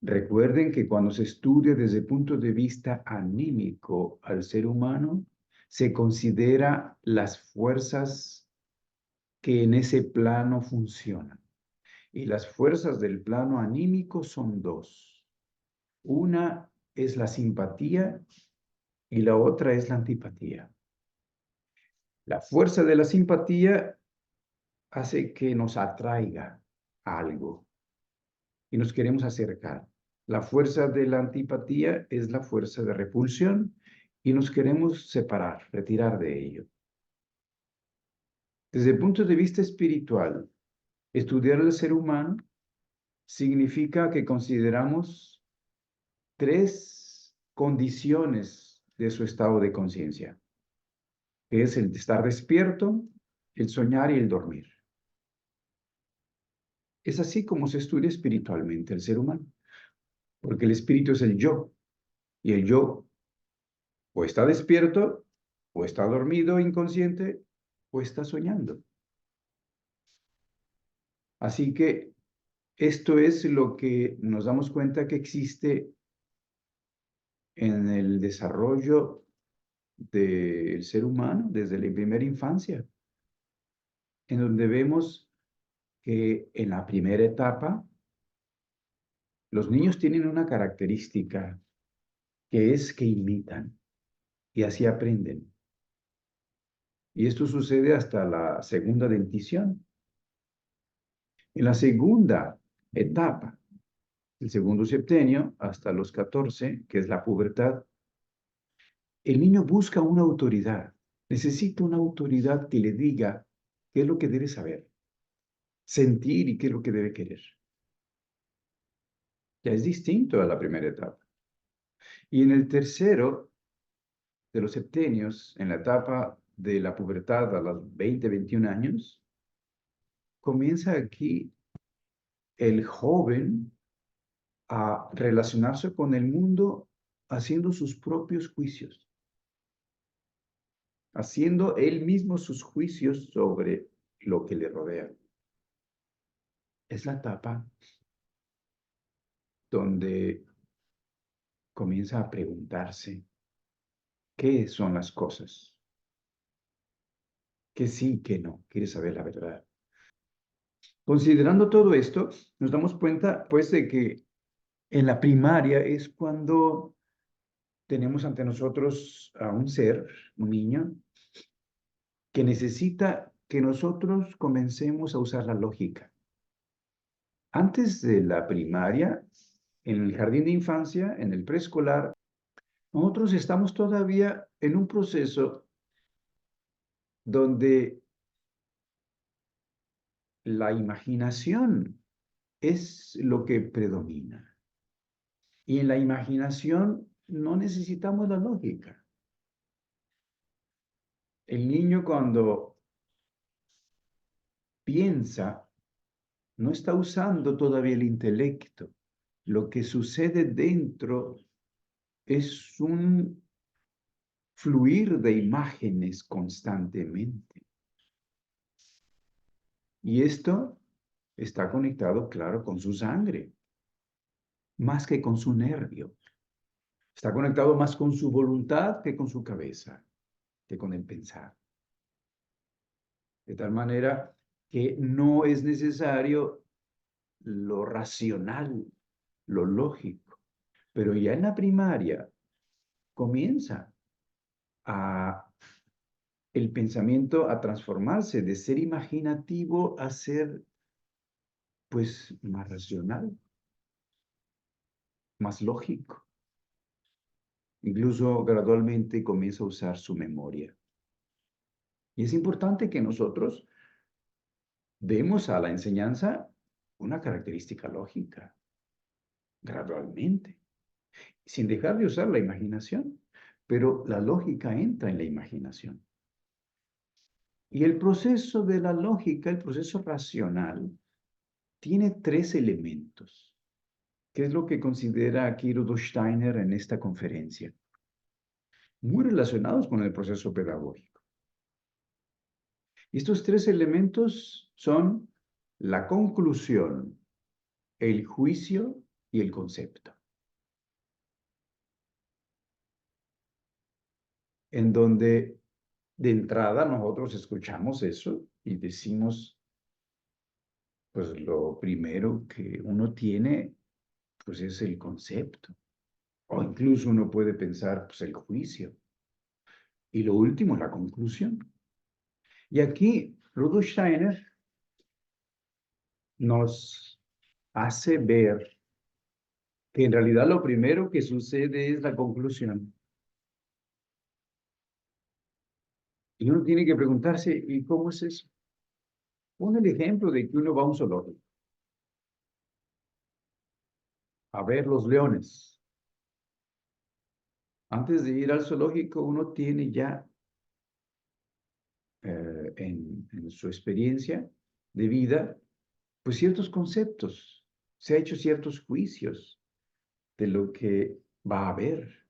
Recuerden que cuando se estudia desde el punto de vista anímico al ser humano, se considera las fuerzas que en ese plano funcionan. Y las fuerzas del plano anímico son dos. Una es la simpatía y la otra es la antipatía. La fuerza de la simpatía hace que nos atraiga a algo y nos queremos acercar. La fuerza de la antipatía es la fuerza de repulsión y nos queremos separar, retirar de ello. Desde el punto de vista espiritual, estudiar al ser humano significa que consideramos tres condiciones de su estado de conciencia, que es el de estar despierto, el soñar y el dormir. Es así como se estudia espiritualmente el ser humano, porque el espíritu es el yo, y el yo o está despierto, o está dormido, inconsciente, o está soñando. Así que esto es lo que nos damos cuenta que existe en el desarrollo del ser humano desde la primera infancia, en donde vemos que en la primera etapa los niños tienen una característica que es que imitan y así aprenden. Y esto sucede hasta la segunda dentición. En la segunda etapa, el segundo septenio, hasta los 14, que es la pubertad, el niño busca una autoridad. Necesita una autoridad que le diga qué es lo que debe saber, sentir y qué es lo que debe querer. Ya es distinto a la primera etapa. Y en el tercero de los septenios, en la etapa de la pubertad a los 20, 21 años, comienza aquí el joven a relacionarse con el mundo haciendo sus propios juicios, haciendo él mismo sus juicios sobre lo que le rodea. Es la etapa donde comienza a preguntarse qué son las cosas, que sí, que no, quiere saber la verdad. Considerando todo esto, nos damos cuenta, pues, de que en la primaria es cuando tenemos ante nosotros a un ser, un niño, que necesita que nosotros comencemos a usar la lógica. Antes de la primaria, en el jardín de infancia, en el preescolar, nosotros estamos todavía en un proceso donde la imaginación es lo que predomina. Y en la imaginación no necesitamos la lógica. El niño cuando piensa no está usando todavía el intelecto. Lo que sucede dentro es un fluir de imágenes constantemente. Y esto está conectado, claro, con su sangre, más que con su nervio. Está conectado más con su voluntad que con su cabeza, que con el pensar. De tal manera que no es necesario lo racional, lo lógico. Pero ya en la primaria comienza a el pensamiento a transformarse de ser imaginativo a ser, pues, más racional, más lógico. Incluso gradualmente comienza a usar su memoria. Y es importante que nosotros demos a la enseñanza una característica lógica, gradualmente, sin dejar de usar la imaginación, pero la lógica entra en la imaginación. Y el proceso de la lógica, el proceso racional, tiene tres elementos, que es lo que considera aquí Rudolf Steiner en esta conferencia, muy relacionados con el proceso pedagógico. Y estos tres elementos son la conclusión, el juicio y el concepto. En donde de entrada nosotros escuchamos eso y decimos, pues lo primero que uno tiene, pues es el concepto. O incluso uno puede pensar, pues el juicio. Y lo último, la conclusión. Y aquí Rudolf Steiner nos hace ver que en realidad lo primero que sucede es la conclusión. Y uno tiene que preguntarse, ¿y cómo es eso? Pon el ejemplo de que uno va a un zoológico a ver los leones. Antes de ir al zoológico, uno tiene ya en su experiencia de vida, pues ciertos conceptos, se ha hecho ciertos juicios de lo que va a haber.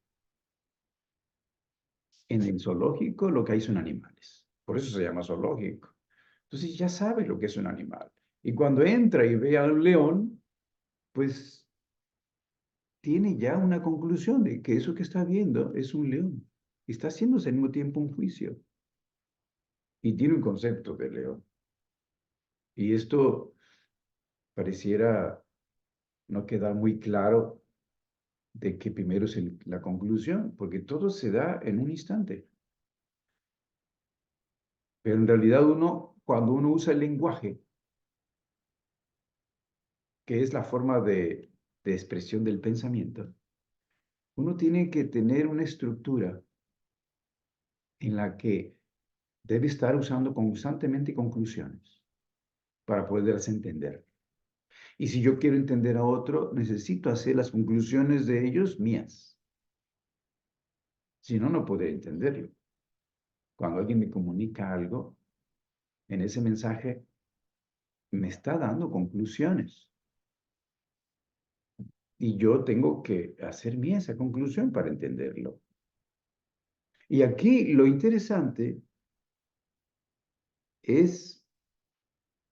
En el zoológico lo que hay son animales, por eso se llama zoológico. Entonces ya sabe lo que es un animal. Y cuando entra y ve a un león, pues tiene ya una conclusión de que eso que está viendo es un león. Y está haciéndose al mismo tiempo un juicio. Y tiene un concepto de león. Y esto pareciera no quedar muy claro de que primero es la conclusión, porque todo se da en un instante. Pero en realidad cuando uno usa el lenguaje, que es la forma de expresión del pensamiento, uno tiene que tener una estructura en la que debe estar usando constantemente conclusiones para poderlas entender. Y si yo quiero entender a otro, necesito hacer las conclusiones de ellos mías. Si no, no podré entenderlo. Cuando alguien me comunica algo, en ese mensaje me está dando conclusiones. Y yo tengo que hacer mía esa conclusión para entenderlo. Y aquí lo interesante es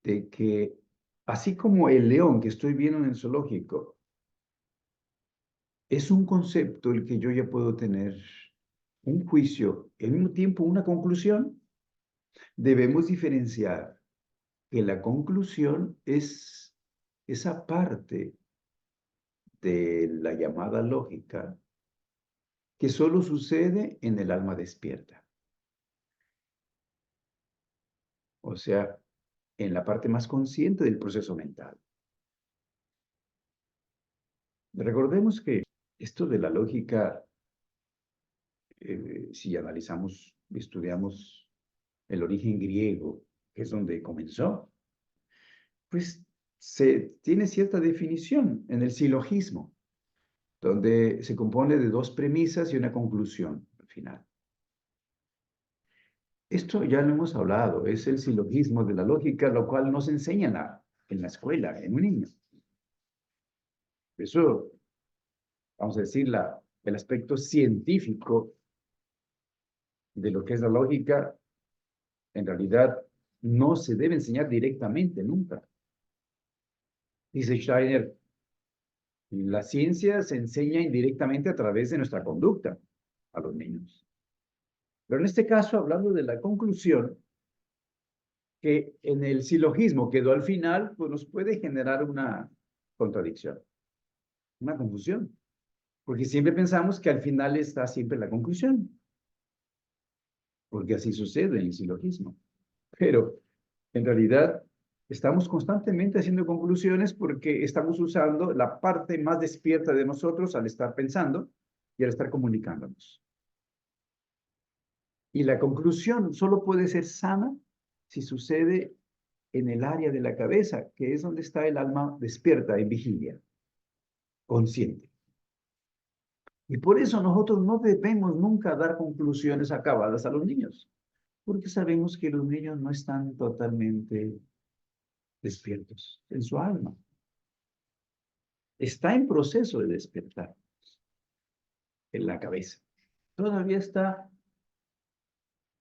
de que, así como el león que estoy viendo en el zoológico, es un concepto el que yo ya puedo tener un juicio, y al mismo tiempo una conclusión, debemos diferenciar que la conclusión es esa parte de la llamada lógica que solo sucede en el alma despierta. O sea, en la parte más consciente del proceso mental. Recordemos que esto de la lógica, si analizamos, estudiamos el origen griego, que es donde comenzó, pues se tiene cierta definición en el silogismo, donde se compone de dos premisas y una conclusión al final. Esto ya lo hemos hablado, es el silogismo de la lógica, lo cual nos enseñan en la escuela, en un niño. Eso, vamos a decir, el aspecto científico de lo que es la lógica, en realidad no se debe enseñar directamente nunca. Dice Steiner, la ciencia se enseña indirectamente a través de nuestra conducta a los niños. Pero en este caso, hablando de la conclusión, que en el silogismo quedó al final, pues nos puede generar una contradicción, una confusión, porque siempre pensamos que al final está siempre la conclusión, porque así sucede en el silogismo. Pero en realidad estamos constantemente haciendo conclusiones porque estamos usando la parte más despierta de nosotros al estar pensando y al estar comunicándonos. Y la conclusión solo puede ser sana si sucede en el área de la cabeza, que es donde está el alma despierta en vigilia, consciente. Y por eso nosotros no debemos nunca dar conclusiones acabadas a los niños, porque sabemos que los niños no están totalmente despiertos en su alma. Está en proceso de despertar en la cabeza. Todavía está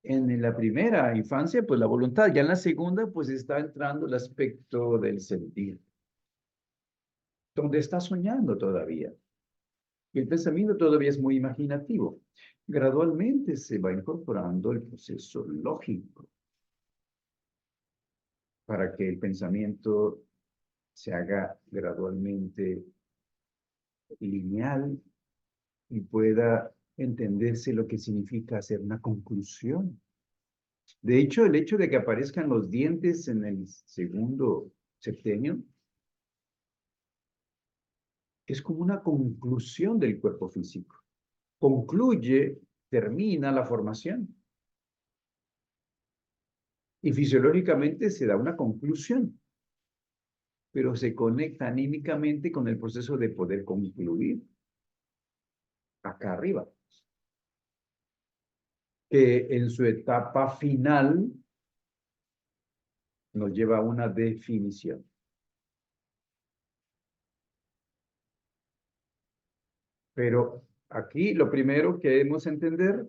en la primera infancia, pues la voluntad, ya en la segunda, pues está entrando el aspecto del sentir. donde está soñando todavía. Y el pensamiento todavía es muy imaginativo. Gradualmente se va incorporando el proceso lógico para que el pensamiento se haga gradualmente lineal y pueda entenderse lo que significa hacer una conclusión. De hecho, el hecho de que aparezcan los dientes en el segundo septenio es como una conclusión del cuerpo físico. Concluye, termina la formación. Y fisiológicamente se da una conclusión, pero se conecta anímicamente con el proceso de poder concluir acá arriba, que en su etapa final nos lleva a una definición. Pero aquí lo primero que debemos entender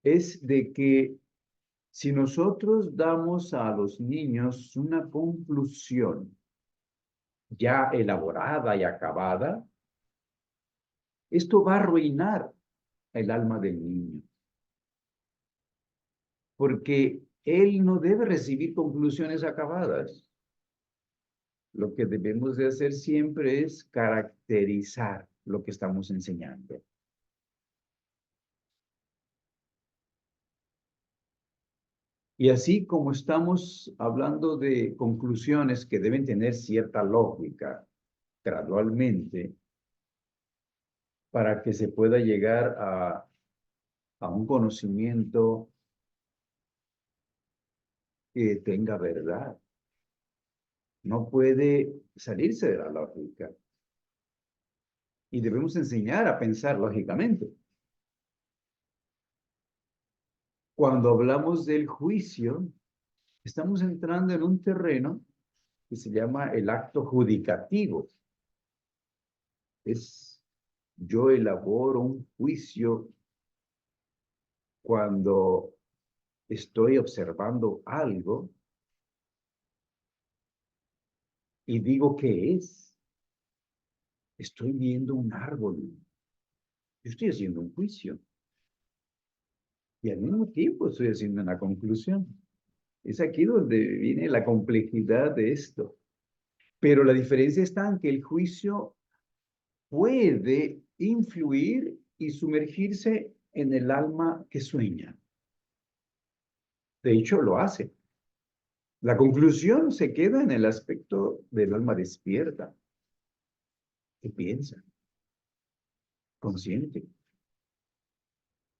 es de que si nosotros damos a los niños una conclusión ya elaborada y acabada, esto va a arruinar el alma del niño, porque él no debe recibir conclusiones acabadas. Lo que debemos de hacer siempre es caracterizar lo que estamos enseñando. Y así como estamos hablando de conclusiones que deben tener cierta lógica gradualmente para que se pueda llegar a un conocimiento que tenga verdad. No puede salirse de la lógica. Y debemos enseñar a pensar lógicamente. Cuando hablamos del juicio, estamos entrando en un terreno que se llama el acto judicativo. Es yo elaboro un juicio cuando estoy observando algo y digo qué es. Estoy viendo un árbol. Yo estoy haciendo un juicio y al mismo tiempo estoy haciendo una conclusión. Es aquí donde viene la complejidad de esto. Pero la diferencia está en que el juicio puede influir y sumergirse en el alma que sueña. De hecho, lo hace. La conclusión se queda en el aspecto del alma despierta, que piensa, consciente.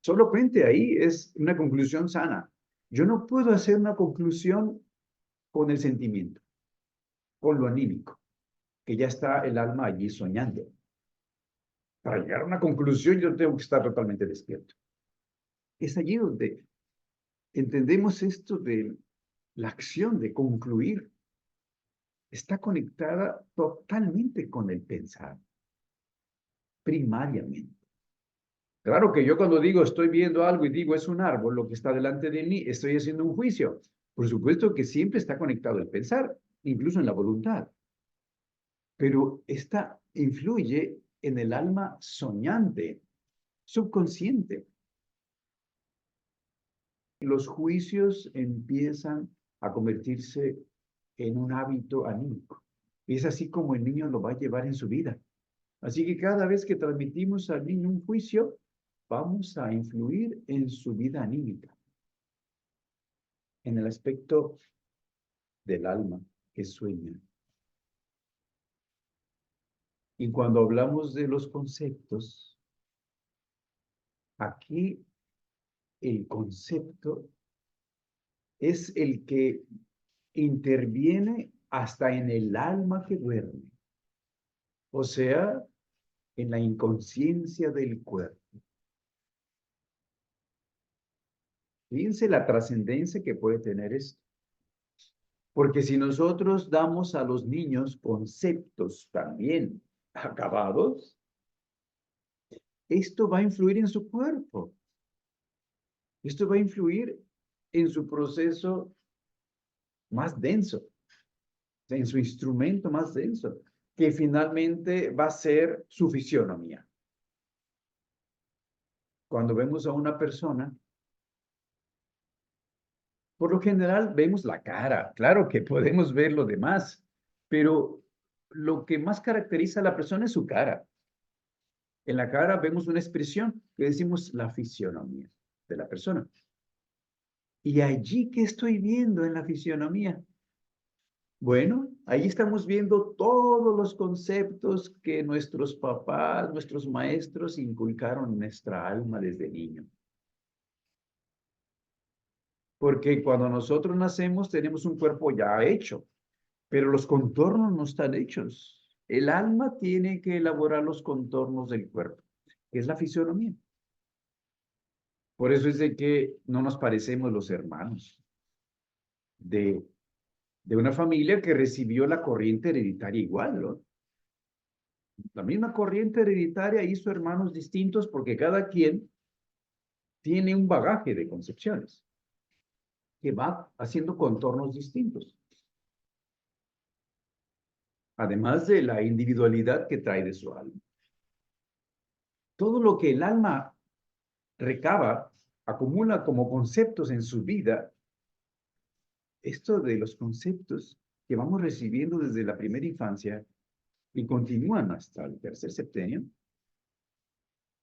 Solamente ahí es una conclusión sana. Yo no puedo hacer una conclusión con el sentimiento, con lo anímico, que ya está el alma allí soñando. Para llegar a una conclusión yo tengo que estar totalmente despierto. Es allí donde entendemos esto de la acción de concluir. Está conectada totalmente con el pensar, primariamente. Claro que yo cuando digo estoy viendo algo y digo es un árbol, lo que está delante de mí, estoy haciendo un juicio. Por supuesto que siempre está conectado el pensar, incluso en la voluntad. Pero esta influye en el alma soñante, subconsciente. Los juicios empiezan a convertirse en un hábito anímico. Y es así como el niño lo va a llevar en su vida. Así que cada vez que transmitimos al niño un juicio, vamos a influir en su vida anímica, en el aspecto del alma que sueña. Y cuando hablamos de los conceptos, aquí el concepto es el que interviene hasta en el alma que duerme, o sea, en la inconsciencia del cuerpo. Fíjense la trascendencia que puede tener esto. Porque si nosotros damos a los niños conceptos también acabados, esto va a influir en su cuerpo. Esto va a influir en su proceso más denso, en su instrumento más denso. que finalmente va a ser su fisionomía. Cuando vemos a una persona, por lo general vemos la cara, claro que podemos ver lo demás, pero lo que más caracteriza a la persona es su cara. En la cara vemos una expresión que decimos la fisionomía de la persona. ¿Y allí qué estoy viendo en la fisionomía? Bueno, ahí estamos viendo todos los conceptos que nuestros papás, nuestros maestros inculcaron en nuestra alma desde niño. Porque cuando nosotros nacemos tenemos un cuerpo ya hecho, pero los contornos no están hechos. El alma tiene que elaborar los contornos del cuerpo, que es la fisionomía. Por eso es de que no nos parecemos los hermanos de, de una familia que recibió la corriente hereditaria igual, ¿no? La misma corriente hereditaria hizo hermanos distintos porque cada quien tiene un bagaje de concepciones que va haciendo contornos distintos. Además de la individualidad que trae de su alma. Todo lo que el alma recaba, acumula como conceptos en su vida, esto de los conceptos que vamos recibiendo desde la primera infancia y continúan hasta el tercer septenio,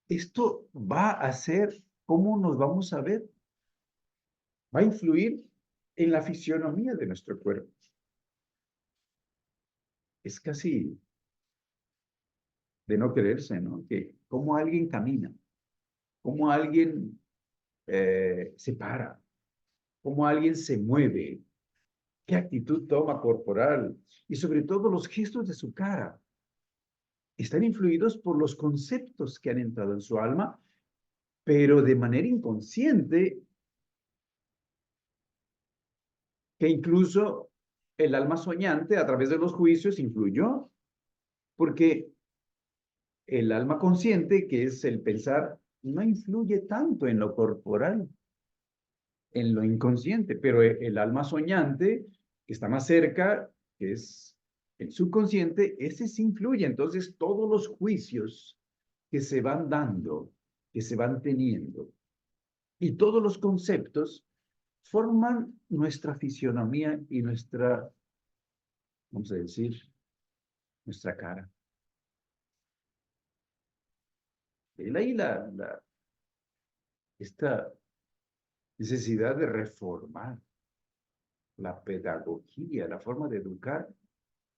esto va a ser cómo nos vamos a ver, va a influir en la fisionomía de nuestro cuerpo. Es casi de no creerse, ¿no? Que cómo alguien camina, cómo alguien se para, cómo alguien se mueve, qué actitud toma corporal y sobre todo los gestos de su cara. Están influidos por los conceptos que han entrado en su alma, pero de manera inconsciente, que incluso el alma soñante a través de los juicios influyó, porque el alma consciente, que es el pensar, no influye tanto en lo corporal, en lo inconsciente, pero el alma soñante, que está más cerca, que es el subconsciente, ese sí influye. Entonces, todos los juicios que se van dando, que se van teniendo, y todos los conceptos forman nuestra fisionomía y nuestra, vamos a decir, nuestra cara. Él ahí esta necesidad de reformar la pedagogía, la forma de educar,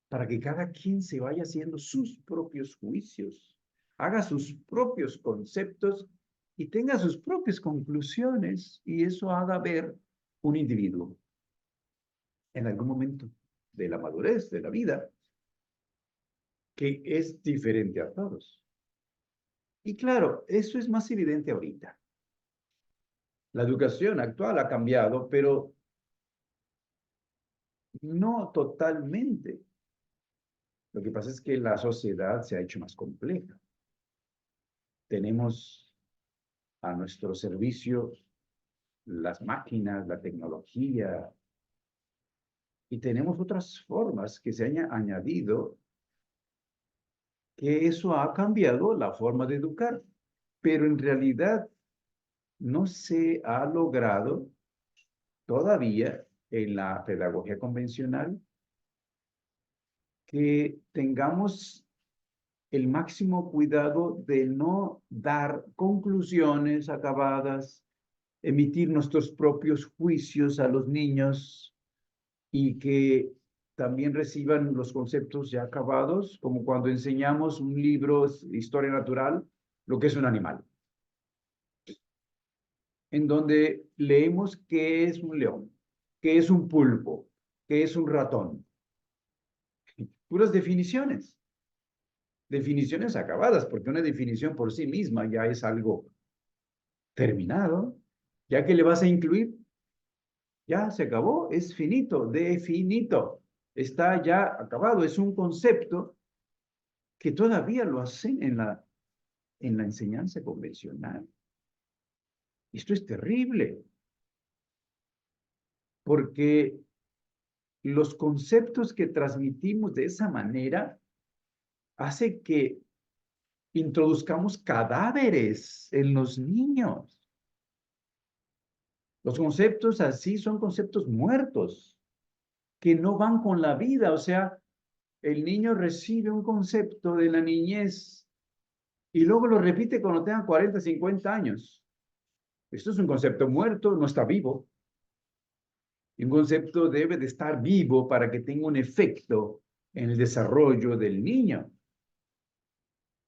para que cada quien se vaya haciendo sus propios juicios, haga sus propios conceptos y tenga sus propias conclusiones, y eso haga ver un individuo en algún momento de la madurez de la vida que es diferente a todos. Y claro, eso es más evidente ahorita. La educación actual ha cambiado, pero no totalmente. Lo que pasa es que la sociedad se ha hecho más compleja. Tenemos a nuestro servicio las máquinas, la tecnología, y tenemos otras formas que se han añadido, que eso ha cambiado la forma de educar, pero en realidad no se ha logrado todavía en la pedagogía convencional que tengamos el máximo cuidado de no dar conclusiones acabadas, emitir nuestros propios juicios a los niños y que también reciban los conceptos ya acabados, como cuando enseñamos un libro de historia natural, lo que es un animal, en donde leemos qué es un león, qué es un pulpo, qué es un ratón. Puras definiciones, definiciones acabadas, porque una definición por sí misma ya es algo terminado, ya que le vas a incluir, ya se acabó, es finito, definito, está ya acabado, es un concepto que todavía lo hacen en la enseñanza convencional. Esto es terrible, porque los conceptos que transmitimos de esa manera hace que introduzcamos cadáveres en los niños. Los conceptos así son conceptos muertos, que no van con la vida. O sea, el niño recibe un concepto de la niñez y luego lo repite cuando tenga 40, 50 años. Esto es un concepto muerto, no está vivo. Y un concepto debe de estar vivo para que tenga un efecto en el desarrollo del niño.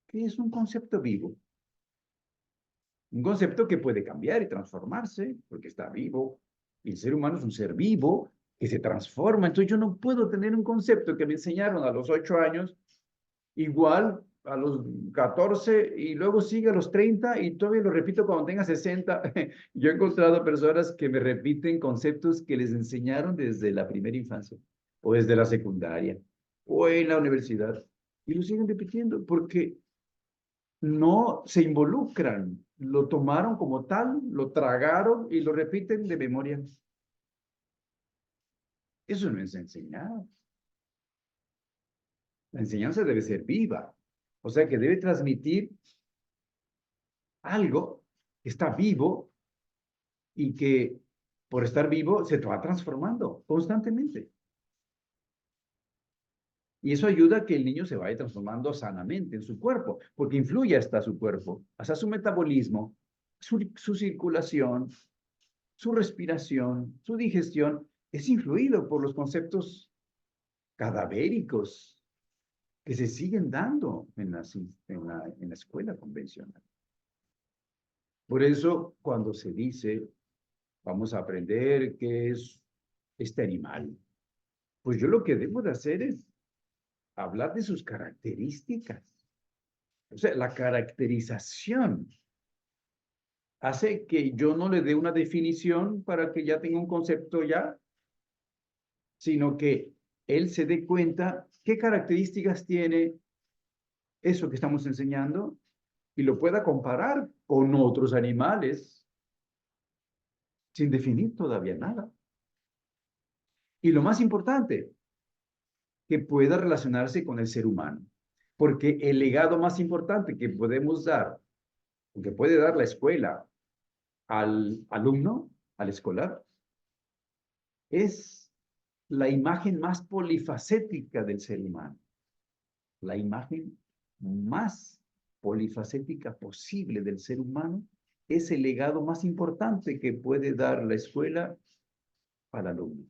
¿Qué es un concepto vivo? Un concepto que puede cambiar y transformarse porque está vivo. Y el ser humano es un ser vivo que se transforma. Entonces yo no puedo tener un concepto que me enseñaron a los 8 años, igual a los 14 y luego sigue a los 30 y todavía lo repito cuando tenga 60. Yo he encontrado personas que me repiten conceptos que les enseñaron desde la primera infancia o desde la secundaria o en la universidad y lo siguen repitiendo porque no se involucran, lo tomaron como tal, lo tragaron y lo repiten de memoria. Eso no es enseñar. La enseñanza debe ser viva, o sea que debe transmitir algo que está vivo y que por estar vivo se va transformando constantemente. Y eso ayuda a que el niño se vaya transformando sanamente en su cuerpo, porque influye hasta su cuerpo, hasta su metabolismo, su circulación, su respiración, su digestión, es influido por los conceptos cadavéricos que se siguen dando en la escuela convencional. Por eso, cuando se dice, vamos a aprender qué es este animal, pues yo lo que debo de hacer es hablar de sus características. O sea, la caracterización hace que yo no le dé una definición para que ya tenga un concepto ya, sino que él se dé cuenta qué características tiene eso que estamos enseñando y lo pueda comparar con otros animales sin definir todavía nada. Y lo más importante, que pueda relacionarse con el ser humano. Porque el legado más importante que podemos dar, que puede dar la escuela al alumno, al escolar, es la imagen más polifacética del ser humano. La imagen más polifacética posible del ser humano es el legado más importante que puede dar la escuela al alumno.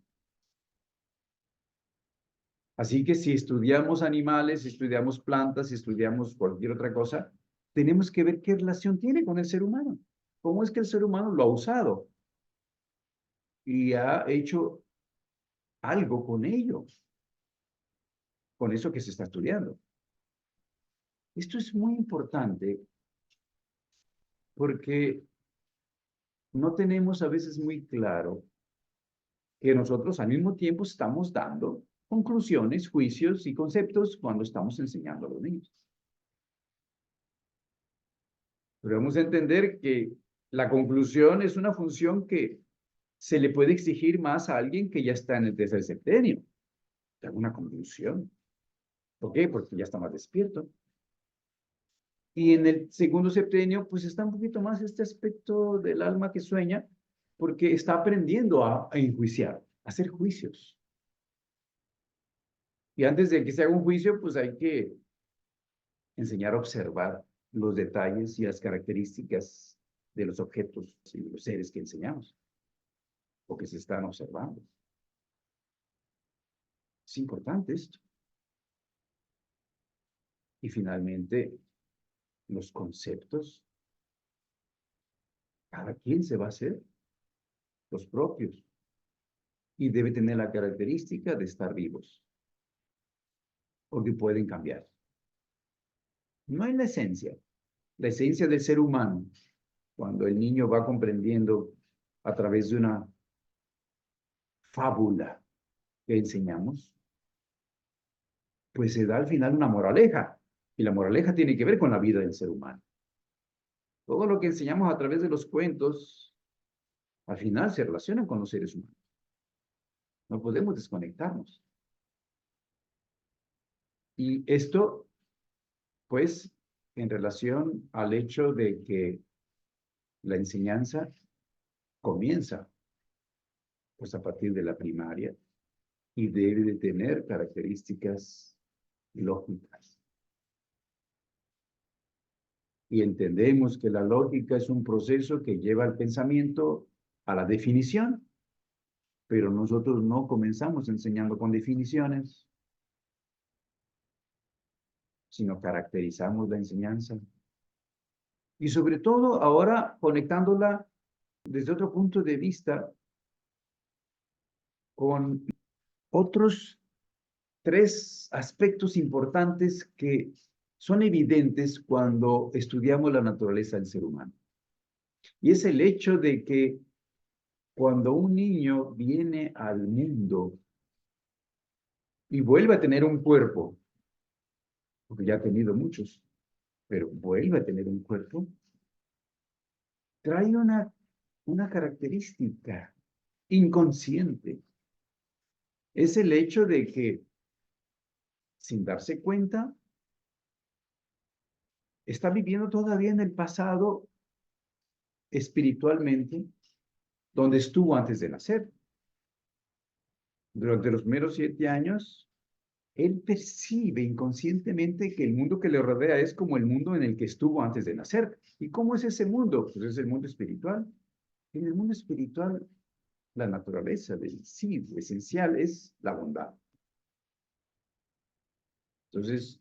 Así que si estudiamos animales, si estudiamos plantas, si estudiamos cualquier otra cosa, tenemos que ver qué relación tiene con el ser humano. ¿Cómo es que el ser humano lo ha usado y ha hecho algo con ellos, con eso que se está estudiando? Esto es muy importante porque no tenemos a veces muy claro que nosotros al mismo tiempo estamos dando conclusiones, juicios y conceptos cuando estamos enseñando a los niños. Debemos entender que la conclusión es una función que se le puede exigir más a alguien que ya está en el tercer septenio. Una conclusión. ¿Por qué? Porque ya está más despierto. Y en el segundo septenio, pues está un poquito más este aspecto del alma que sueña, porque está aprendiendo a enjuiciar, a hacer juicios. Y antes de que se haga un juicio, pues hay que enseñar a observar los detalles y las características de los objetos y de los seres que enseñamos o que se están observando. Es importante esto. Y finalmente, los conceptos, cada quien se va a hacer los propios y debe tener la característica de estar vivos, porque pueden cambiar. No es la esencia del ser humano, cuando el niño va comprendiendo a través de una fábula que enseñamos, pues se da al final una moraleja, y la moraleja tiene que ver con la vida del ser humano. Todo lo que enseñamos a través de los cuentos, al final se relaciona con los seres humanos. No podemos desconectarnos. Y esto Pues en relación al hecho de que la enseñanza comienza pues a partir de la primaria y debe de tener características lógicas. Y entendemos que la lógica es un proceso que lleva al pensamiento a la definición, pero nosotros no comenzamos enseñando con definiciones, sino caracterizamos la enseñanza. Y sobre todo ahora conectándola desde otro punto de vista con otros tres aspectos importantes que son evidentes cuando estudiamos la naturaleza del ser humano. Y es el hecho de que cuando un niño viene al mundo y vuelve a tener un cuerpo, porque ya ha tenido muchos, pero vuelve a tener un cuerpo, trae una característica inconsciente. Es el hecho de que, sin darse cuenta, está viviendo todavía en el pasado espiritualmente, donde estuvo antes de nacer. Durante los primeros 7 años, él percibe inconscientemente que el mundo que le rodea es como el mundo en el que estuvo antes de nacer. ¿Y cómo es ese mundo? Pues es el mundo espiritual. En el mundo espiritual, la naturaleza del sí esencial es la bondad. Entonces,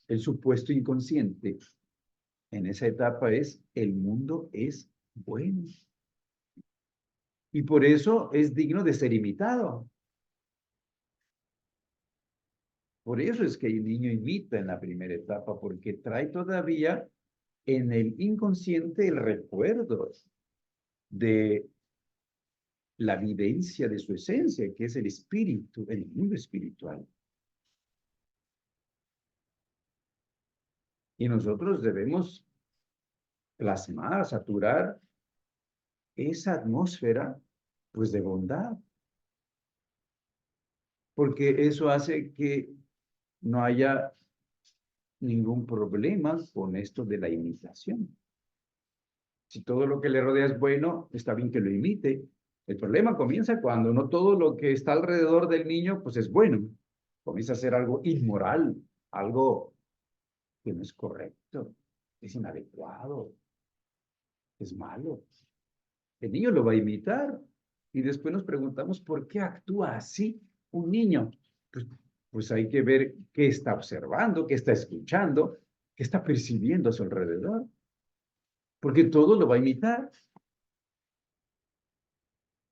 el supuesto inconsciente en esa etapa es el mundo es bueno. Y por eso es digno de ser imitado. Por eso es que el niño imita en la primera etapa, porque trae todavía en el inconsciente el recuerdo de la vivencia de su esencia, que es el espíritu, el mundo espiritual. Y nosotros debemos plasmar, saturar esa atmósfera, pues de bondad, porque eso hace que no haya ningún problema con esto de la imitación. Si todo lo que le rodea es bueno, está bien que lo imite. El problema comienza cuando no todo lo que está alrededor del niño, pues es bueno. Comienza a ser algo inmoral, algo que no es correcto, es inadecuado, es malo. El niño lo va a imitar y después nos preguntamos por qué actúa así un niño. Pues, pues hay que ver qué está observando, qué está escuchando, qué está percibiendo a su alrededor, porque todo lo va a imitar.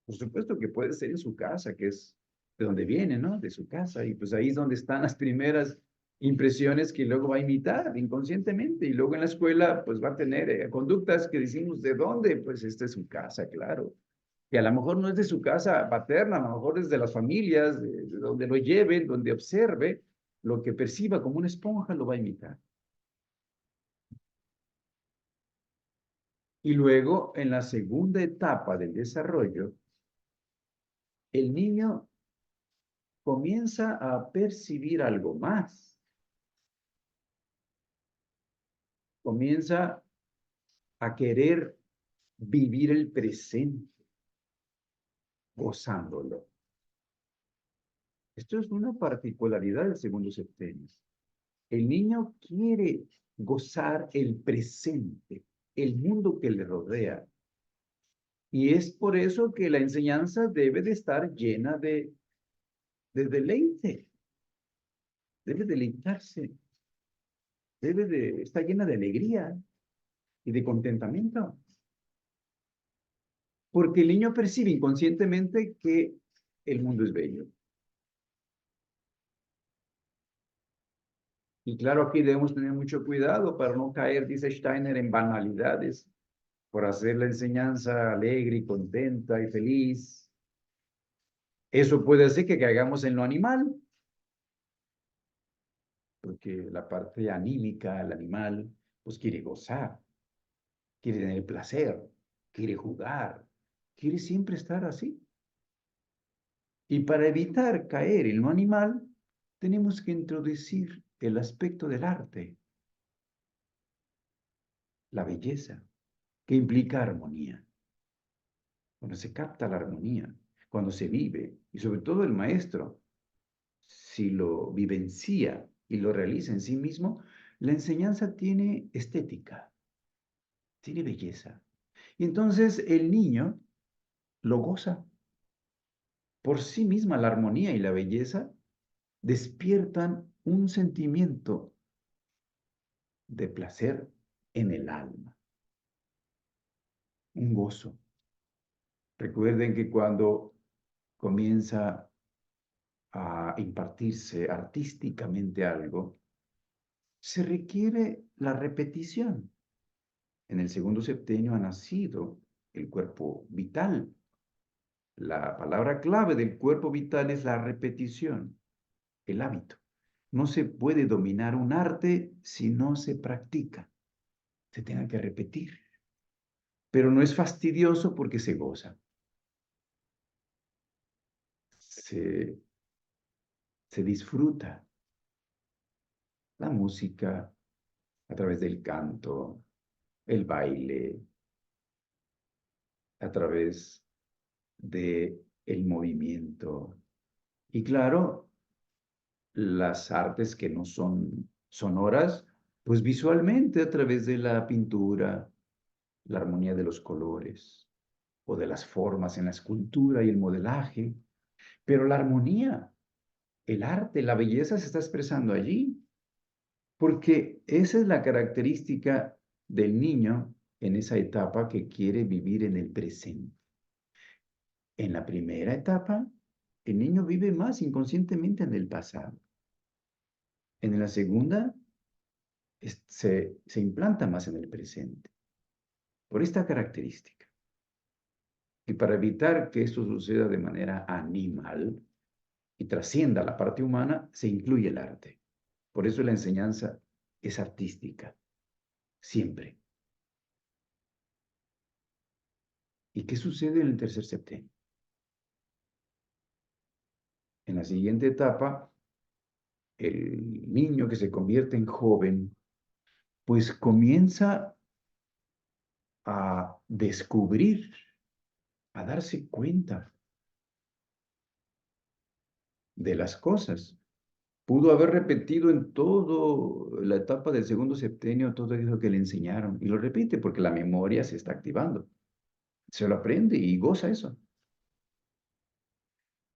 Por supuesto que puede ser en su casa, que es de donde viene, ¿no? De su casa. Y pues ahí es donde están las primeras impresiones que luego va a imitar inconscientemente. Y luego en la escuela, pues va a tener conductas que decimos, ¿de dónde? Pues esta es su casa, claro. Que a lo mejor no es de su casa paterna, a lo mejor es de las familias, de donde lo lleven, donde observe, lo que perciba como una esponja lo va a imitar. Y luego, en la segunda etapa del desarrollo, el niño comienza a percibir algo más. Comienza a querer vivir el presente, gozándolo. Esto es una particularidad del segundo septenio. El niño quiere gozar el presente, el mundo que le rodea. Y es por eso que la enseñanza debe de estar llena de deleite, debe deleitarse, debe de estar llena de alegría y de contentamiento. Porque el niño percibe inconscientemente que el mundo es bello. Y claro, aquí debemos tener mucho cuidado para no caer, dice Steiner, en banalidades, por hacer la enseñanza alegre y contenta y feliz. Eso puede hacer que caigamos en lo animal, porque la parte anímica, el animal, pues quiere gozar, quiere tener placer, quiere jugar, quiere siempre estar así. Y para evitar caer en lo animal, tenemos que introducir el aspecto del arte. la belleza, que implica armonía. Cuando se capta la armonía, cuando se vive, y sobre todo el maestro, si lo vivencia y lo realiza en sí mismo, la enseñanza tiene estética, tiene belleza. Y entonces el niño lo goza. Por sí misma la armonía y la belleza despiertan un sentimiento de placer en el alma, un gozo. Recuerden que cuando comienza a impartirse artísticamente algo, se requiere la repetición. En el segundo septenio ha nacido el cuerpo vital. La palabra clave del cuerpo vital es la repetición, el hábito. No se puede dominar un arte si no se practica. Se tenga que repetir. Pero no es fastidioso porque se goza. Se, se disfruta la música a través del canto, el baile, a través de el movimiento. Y claro, las artes que no son sonoras, pues visualmente a través de la pintura, la armonía de los colores o de las formas en la escultura y el modelaje. Pero la armonía, el arte, la belleza se está expresando allí, porque esa es la característica del niño en esa etapa que quiere vivir en el presente. En la primera etapa, el niño vive más inconscientemente en el pasado. En la segunda, se implanta más en el presente, por esta característica. Y para evitar que esto suceda de manera animal y trascienda la parte humana, se incluye el arte. Por eso la enseñanza es artística, siempre. ¿Y qué sucede en el tercer septenio? En la siguiente etapa, el niño que se convierte en joven, pues comienza a descubrir, a darse cuenta de las cosas. Pudo haber repetido en toda la etapa del segundo septenio todo eso que le enseñaron. Y lo repite porque la memoria se está activando. Se lo aprende y goza eso.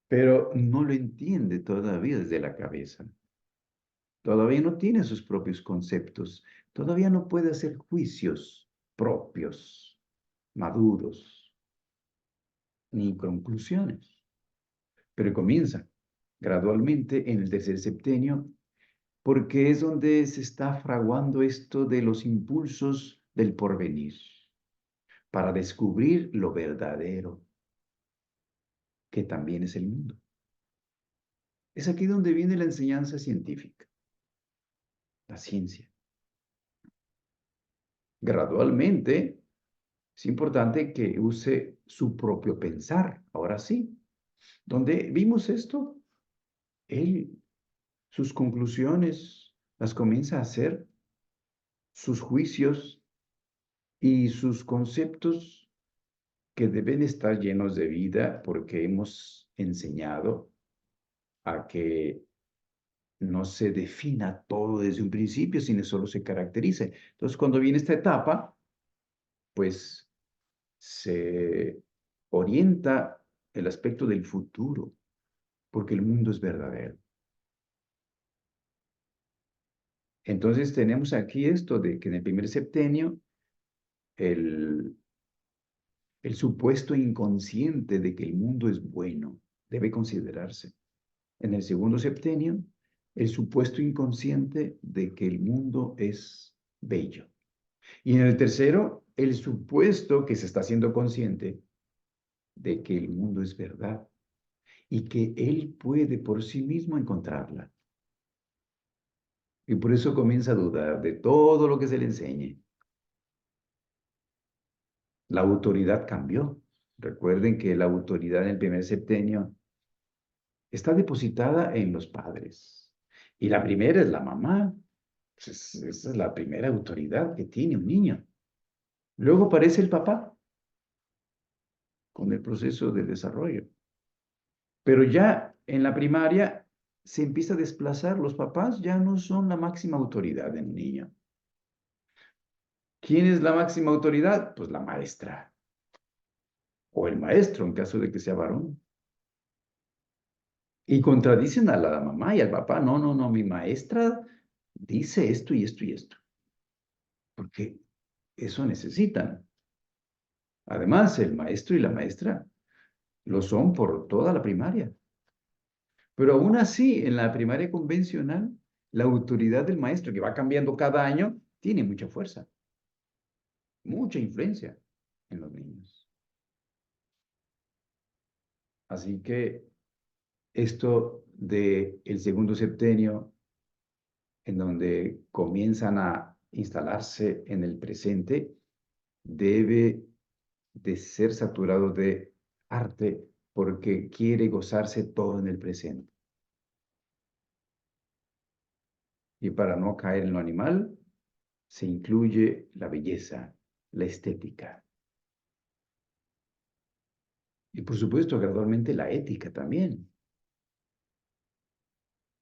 Pero no lo entiende todavía desde la cabeza. Todavía no tiene sus propios conceptos. Todavía no puede hacer juicios propios, maduros, ni conclusiones. Pero comienza gradualmente en el tercer septenio porque es donde se está fraguando esto de los impulsos del porvenir, para descubrir lo verdadero, que también es el mundo. Es aquí donde viene la enseñanza científica, la ciencia. Gradualmente, es importante que use su propio pensar, ahora sí. Donde vimos esto, él, sus conclusiones, las comienza a hacer, sus juicios y sus conceptos que deben estar llenos de vida porque hemos enseñado a que no se defina todo desde un principio, sino solo se caracterice. Entonces, cuando viene esta etapa, pues se orienta el aspecto del futuro, porque el mundo es verdadero. Entonces, tenemos aquí esto de que en el primer septenio, el, el supuesto inconsciente de que el mundo es bueno debe considerarse. En el segundo septenio, el supuesto inconsciente de que el mundo es bello. Y en el tercero, el supuesto que se está haciendo consciente de que el mundo es verdad y que él puede por sí mismo encontrarla. Y por eso comienza a dudar de todo lo que se le enseñe. La autoridad cambió. Recuerden que la autoridad en el primer septenio está depositada en los padres. Y la primera es la mamá. Esa es la primera autoridad que tiene un niño. Luego aparece el papá con el proceso de desarrollo. Pero ya en la primaria se empieza a desplazar, los papás ya no son la máxima autoridad en un niño. ¿Quién es la máxima autoridad? Pues la maestra o el maestro en caso de que sea varón. Y contradicen a la mamá y al papá. No, no, no, mi maestra dice esto y esto y esto. Porque eso necesitan. Además, el maestro y la maestra lo son por toda la primaria. Pero aún así, en la primaria convencional, la autoridad del maestro, que va cambiando cada año, tiene mucha fuerza, mucha influencia en los niños. Así que esto de el segundo septenio, en donde comienzan a instalarse en el presente, debe de ser saturado de arte porque quiere gozarse todo en el presente. Y para no caer en lo animal, se incluye la belleza, la estética. Y por supuesto, gradualmente la ética también,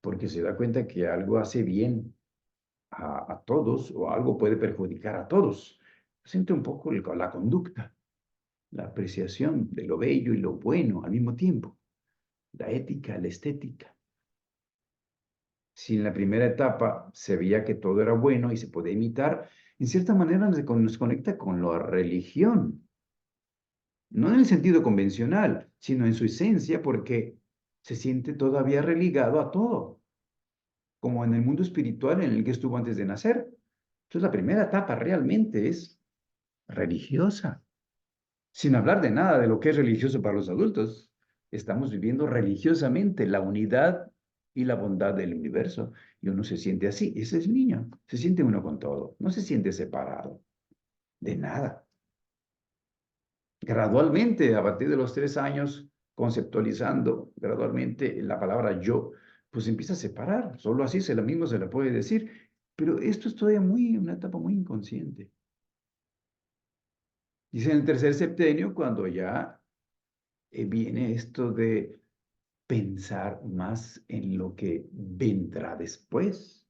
porque se da cuenta que algo hace bien a todos o algo puede perjudicar a todos. Siente un poco la conducta, la apreciación de lo bello y lo bueno al mismo tiempo, la ética, la estética. Si en la primera etapa se veía que todo era bueno y se podía imitar, en cierta manera nos conecta con la religión, no en el sentido convencional, sino en su esencia, porque se siente todavía religado a todo, como en el mundo espiritual en el que estuvo antes de nacer. Entonces, la primera etapa realmente es religiosa, sin hablar de nada de lo que es religioso para los adultos. Estamos viviendo religiosamente la unidad y la bondad del universo. Y uno se siente así, ese es el niño, se siente uno con todo, no se siente separado de nada. Gradualmente, a partir de los 3 años, conceptualizando gradualmente la palabra yo, pues empieza a separar. Solo así se lo mismo se le puede decir. Pero esto es todavía una etapa muy inconsciente. Dice en el tercer septenio, cuando ya viene esto de pensar más en lo que vendrá después.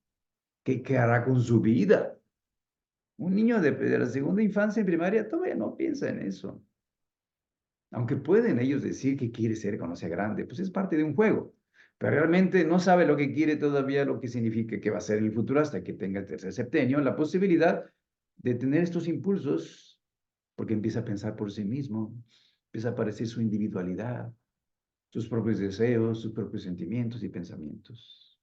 ¿Qué hará con su vida? Un niño de la segunda infancia en primaria todavía no piensa en eso. Aunque pueden ellos decir que quiere ser cuando sea grande, pues es parte de un juego. Pero realmente no sabe lo que quiere todavía, lo que significa que va a ser en el futuro hasta que tenga el tercer septenio, la posibilidad de tener estos impulsos, porque empieza a pensar por sí mismo, empieza a aparecer su individualidad, sus propios deseos, sus propios sentimientos y pensamientos.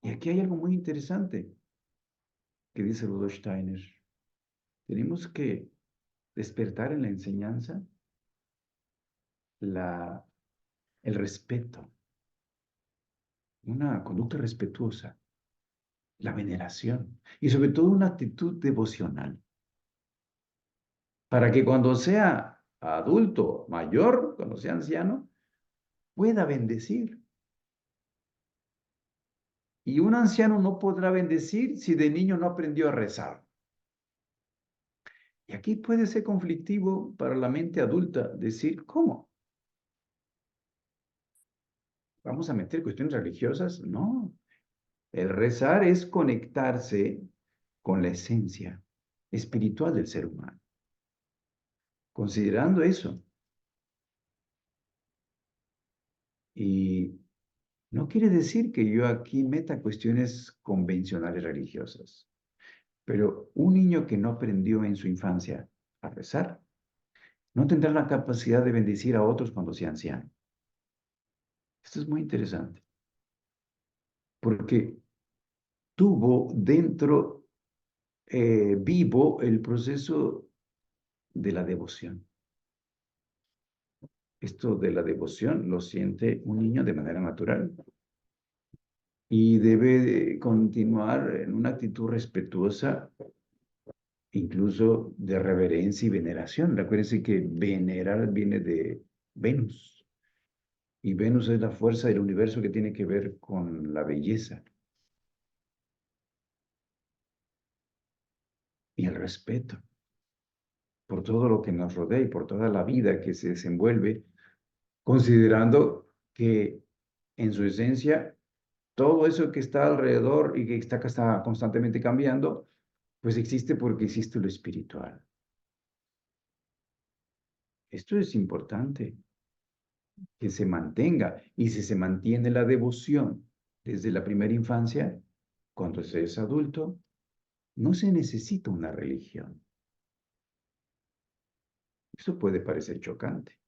Y aquí hay algo muy interesante que dice Rudolf Steiner. Tenemos que despertar en la enseñanza la, el respeto, una conducta respetuosa, la veneración y sobre todo una actitud devocional, para que cuando sea adulto, mayor, cuando sea anciano, pueda bendecir. Y un anciano no podrá bendecir si de niño no aprendió a rezar. Y aquí puede ser conflictivo para la mente adulta decir, ¿cómo? ¿Vamos a meter cuestiones religiosas? No. El rezar es conectarse con la esencia espiritual del ser humano. Considerando eso, y no quiere decir que yo aquí meta cuestiones convencionales religiosas, pero un niño que no aprendió en su infancia a rezar, no tendrá la capacidad de bendecir a otros cuando sea anciano. Esto es muy interesante, porque tuvo dentro vivo el proceso de la devoción. Esto de la devoción lo siente un niño de manera natural y debe continuar en una actitud respetuosa, incluso de reverencia y veneración. Recuérdense que venerar viene de Venus y Venus es la fuerza del universo que tiene que ver con la belleza. y el respeto por todo lo que nos rodea y por toda la vida que se desenvuelve, considerando que en su esencia todo eso que está alrededor y que está constantemente cambiando, pues existe porque existe lo espiritual. Esto es importante, que se mantenga. Y si se mantiene la devoción desde la primera infancia, cuando se es adulto, no se necesita una religión. Eso puede parecer chocante,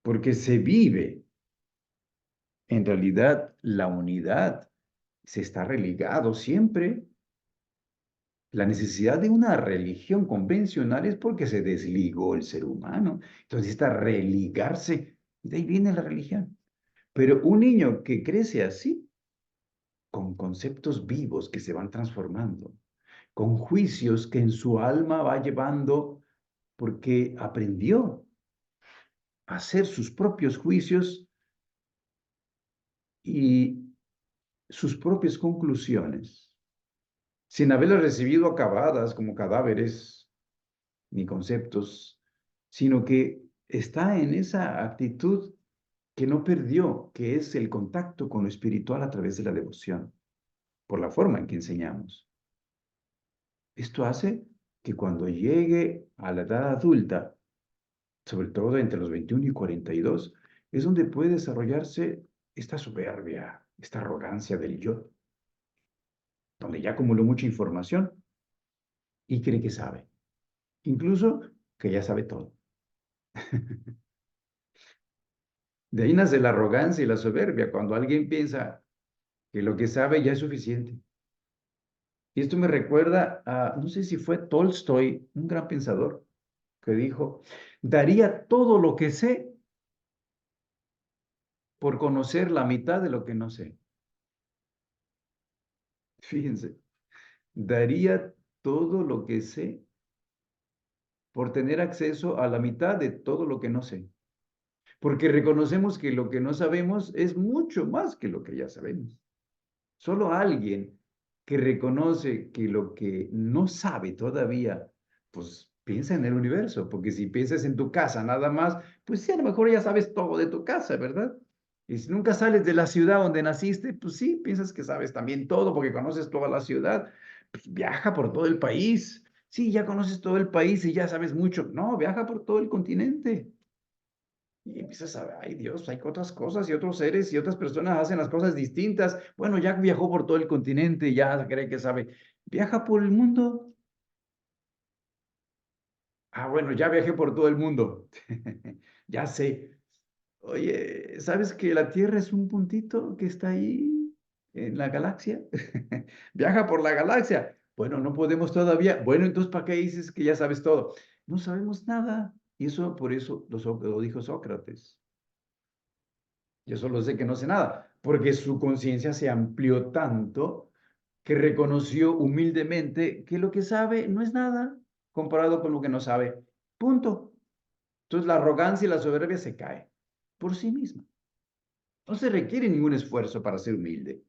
porque se vive. En realidad, la unidad se está religado siempre. La necesidad de una religión convencional es porque se desligó el ser humano. Entonces está religarse, y de ahí viene la religión. Pero un niño que crece así, con conceptos vivos que se van transformando, con juicios que en su alma va llevando porque aprendió a hacer sus propios juicios y sus propias conclusiones, sin haberlas recibido acabadas como cadáveres ni conceptos, sino que está en esa actitud que no perdió, que es el contacto con lo espiritual a través de la devoción, por la forma en que enseñamos. Esto hace que cuando llegue a la edad adulta, sobre todo entre los 21 y 42, es donde puede desarrollarse esta soberbia, esta arrogancia del yo, donde ya acumuló mucha información y cree que sabe, incluso que ya sabe todo. De ahí nace la arrogancia y la soberbia, cuando alguien piensa que lo que sabe ya es suficiente. Y esto me recuerda a, no sé si fue Tolstoy, un gran pensador, que dijo, daría todo lo que sé por conocer la mitad de lo que no sé. Fíjense, daría todo lo que sé por tener acceso a la mitad de todo lo que no sé. Porque reconocemos que lo que no sabemos es mucho más que lo que ya sabemos. Solo alguien que reconoce que lo que no sabe todavía, pues piensa en el universo, porque si piensas en tu casa nada más, pues sí, a lo mejor ya sabes todo de tu casa, ¿verdad? Y si nunca sales de la ciudad donde naciste, pues sí, piensas que sabes también todo porque conoces toda la ciudad. Pues viaja por todo el país. Sí, ya conoces todo el país y ya sabes mucho. No, viaja por todo el continente. Y empiezas a ver, ay Dios, hay otras cosas y otros seres y otras personas hacen las cosas distintas. Bueno, ya viajó por todo el continente, ya cree que sabe. Viaja por el mundo. Ah, bueno, ya viajé por todo el mundo. Ya sé. Oye, ¿sabes que la Tierra es un puntito que está ahí en la galaxia? Viaja por la galaxia. Bueno, no podemos todavía. Bueno, entonces, ¿para qué dices que ya sabes todo? No sabemos nada. Y eso, por eso lo dijo Sócrates. Yo solo sé que no sé nada, porque su conciencia se amplió tanto que reconoció humildemente que lo que sabe no es nada comparado con lo que no sabe. Punto. Entonces la arrogancia y la soberbia se cae por sí misma. No se requiere ningún esfuerzo para ser humilde.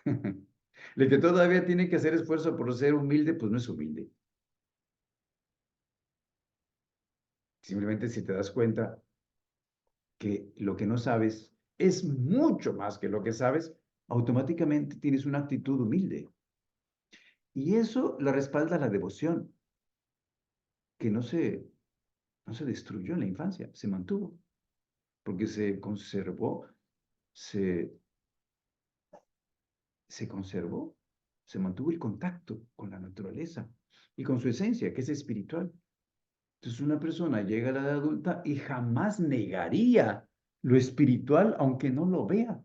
El que todavía tiene que hacer esfuerzo por ser humilde, pues no es humilde. Simplemente si te das cuenta que lo que no sabes es mucho más que lo que sabes, automáticamente tienes una actitud humilde. Y eso la respalda la devoción, que no se destruyó en la infancia, se mantuvo, porque se conservó, se, se conservó, se mantuvo el contacto con la naturaleza y con su esencia, que es espiritual. Entonces una persona llega a la edad adulta y jamás negaría lo espiritual, aunque no lo vea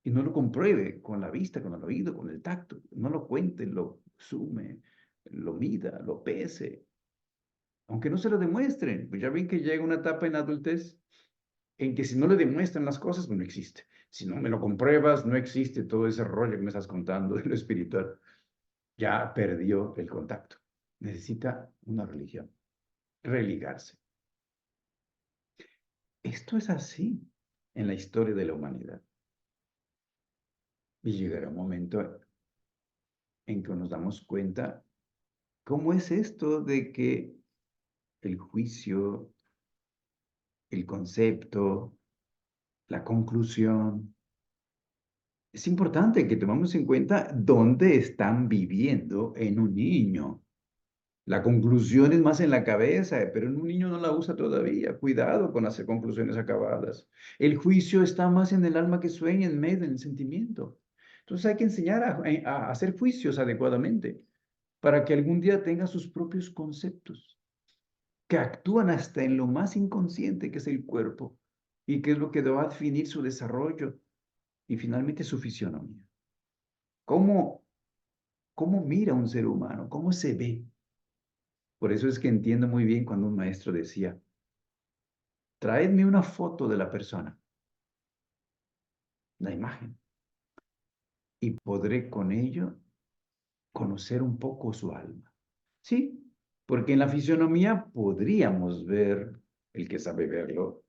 y no lo compruebe con la vista, con el oído, con el tacto. No lo cuente, lo sume, lo mida, lo pese, aunque no se lo demuestren. Pues ya ven que llega una etapa en la adultez en que si no le demuestran las cosas, pues no existe. Si no me lo compruebas, no existe todo ese rollo que me estás contando de lo espiritual. Ya perdió el contacto. Necesita una religión, religarse. Esto es así en la historia de la humanidad. Y llegará un momento en que nos damos cuenta ¿Cómo es esto de que el juicio, el concepto, la conclusión? Es importante que tomemos en cuenta dónde están viviendo en un niño. La conclusión es más en la cabeza, pero en un niño no la usa todavía. Cuidado con hacer conclusiones acabadas. El juicio está más en el alma que sueña, en medio, en el sentimiento. Entonces hay que enseñar a hacer juicios adecuadamente para que algún día tenga sus propios conceptos, que actúan hasta en lo más inconsciente que es el cuerpo y que es lo que va a definir su desarrollo y finalmente su fisionomía. ¿Cómo, cómo mira un ser humano? ¿Cómo se ve? Por eso es que entiendo muy bien cuando un maestro decía, traedme una foto de la persona, la imagen, y podré con ello conocer un poco su alma. Sí, porque en la fisionomía podríamos ver, el que sabe verlo,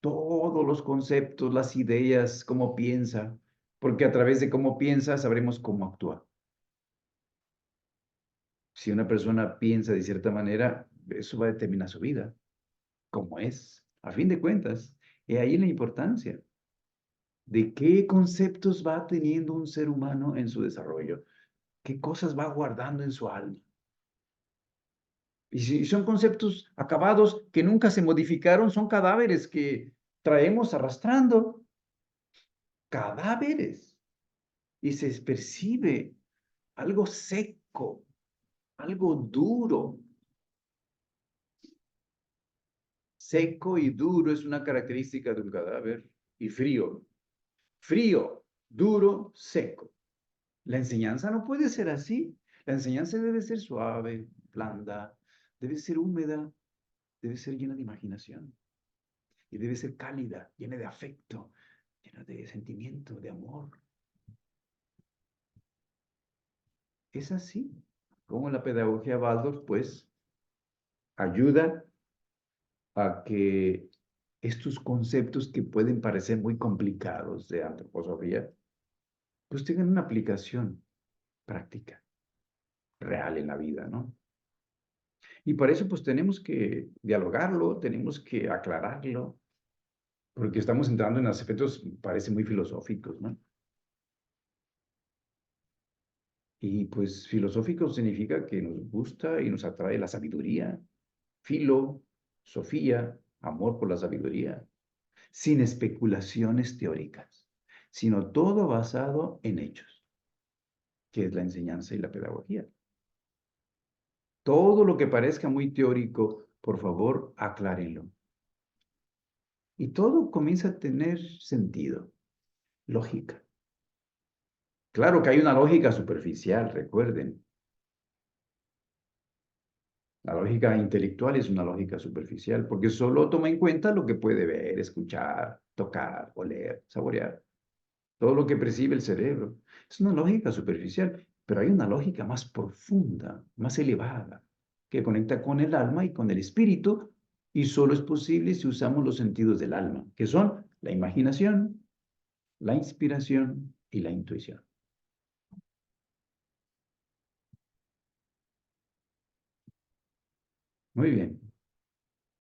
todos los conceptos, las ideas, cómo piensa, porque a través de cómo piensa sabremos cómo actúa. Si una persona piensa de cierta manera, eso va a determinar su vida, cómo es. A fin de cuentas, y ahí la importancia de qué conceptos va teniendo un ser humano en su desarrollo, qué cosas va guardando en su alma. Y si son conceptos acabados que nunca se modificaron, son cadáveres que traemos arrastrando, cadáveres, y se percibe algo seco, algo duro. Seco y duro es una característica de un cadáver, y frío. Frío, duro, seco. La enseñanza no puede ser así. La enseñanza debe ser suave, blanda, debe ser húmeda, debe ser llena de imaginación y debe ser cálida, llena de afecto, llena de sentimiento, de amor. Es así como la pedagogía Waldorf, pues, ayuda a que estos conceptos que pueden parecer muy complicados de antroposofía, pues tengan una aplicación práctica, real en la vida, ¿no? Y para eso, pues tenemos que dialogarlo, tenemos que aclararlo, porque estamos entrando en aspectos, parece muy filosóficos, ¿no? Y pues filosófico significa que nos gusta y nos atrae la sabiduría, filo, sofía, amor por la sabiduría, sin especulaciones teóricas, sino todo basado en hechos, que es la enseñanza y la pedagogía. Todo lo que parezca muy teórico, por favor, aclárenlo. Y todo comienza a tener sentido, lógica. Claro que hay una lógica superficial, recuerden. La lógica intelectual es una lógica superficial porque solo toma en cuenta lo que puede ver, escuchar, tocar, oler, saborear. Todo lo que percibe el cerebro. Es una lógica superficial, pero hay una lógica más profunda, más elevada, que conecta con el alma y con el espíritu, y solo es posible si usamos los sentidos del alma, que son la imaginación, la inspiración y la intuición. Muy bien.